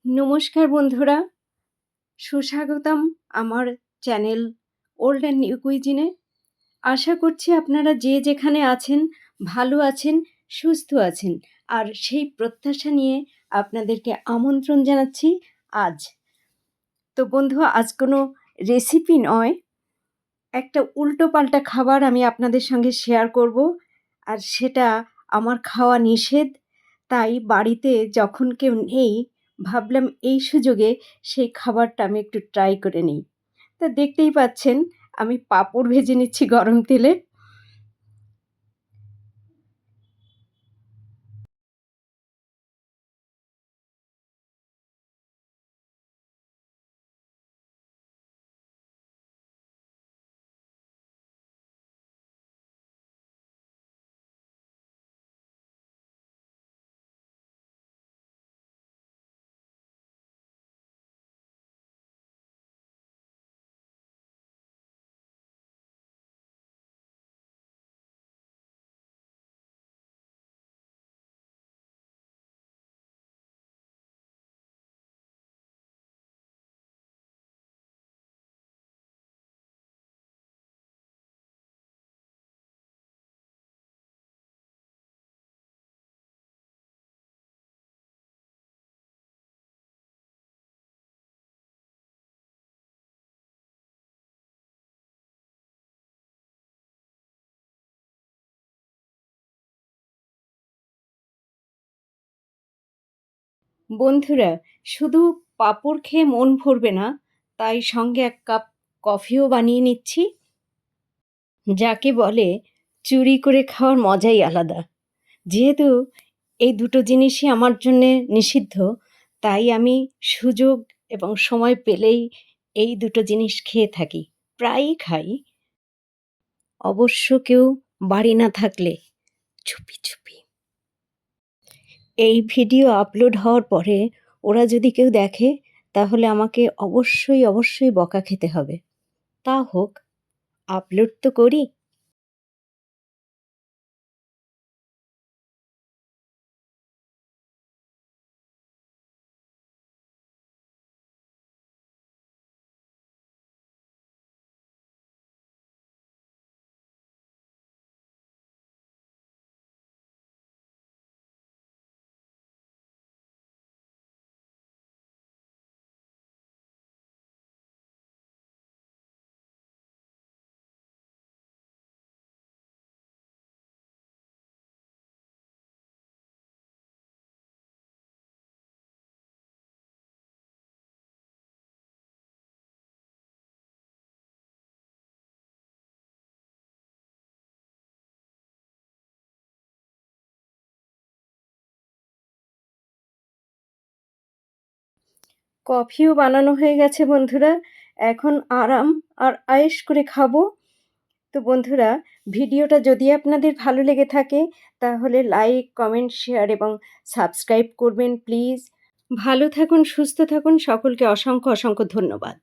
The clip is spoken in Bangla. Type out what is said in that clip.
নমস্কার বন্ধুরা, সুস্বাগতম আমার চ্যানেল ওল্ড অ্যান্ড নিউ কুইজিনে। আশা করছি আপনারা যে যেখানে আছেন ভালো আছেন, সুস্থ আছেন। আর সেই প্রত্যাশা নিয়ে আপনাদেরকে আমন্ত্রণ জানাচ্ছি আজ। তো বন্ধু, আজ কোনো রেসিপি নয়, একটা উল্টোপাল্টা খাবার আমি আপনাদের সঙ্গে শেয়ার করব। আর সেটা আমার খাওয়া নিষেধ, তাই বাড়িতে যখন কেউ নেই ভাবলাম এই সুযোগে সেই খাবারটা আমি একটু ট্রাই করে নিই। তা দেখতেই পাচ্ছেন আমি পাঁপড় ভেজে নিচ্ছি গরম তেলে। বন্ধুরা, শুধু পাঁপড় খেয়ে মন ভরবে না, তাই সঙ্গে 1 কাপ কফিও বানিয়ে নিচ্ছি। যাকে বলে চুরি করে খাওয়ার মজাই আলাদা। যেহেতু এই দুটো জিনিসই আমার জন্যে নিষিদ্ধ, তাই আমি সুযোগ এবং সময় পেলেই এই দুটো জিনিস খেয়ে থাকি, প্রায়ই খাই। অবশ্য কেউ বাড়ি না থাকলে চুপি চুপি। এই ভিডিও আপলোড হওয়ার পরে ওরা যদি কেউ দেখে, তাহলে আমাকে অবশ্যই বকা খেতে হবে। তা হোক, আপলোড তো করি। কফিও বানানো হয়ে গেছে বন্ধুরা। এখন আরাম আর আয়েশ করে খাবো। তো বন্ধুরা, ভিডিওটা যদি আপনাদের ভালো লেগে থাকে তাহলে লাইক, কমেন্ট, শেয়ার এবং সাবস্ক্রাইব করবেন প্লিজ। ভালো থাকুন, সুস্থ থাকুন, সকলকে অসংখ্য ধন্যবাদ।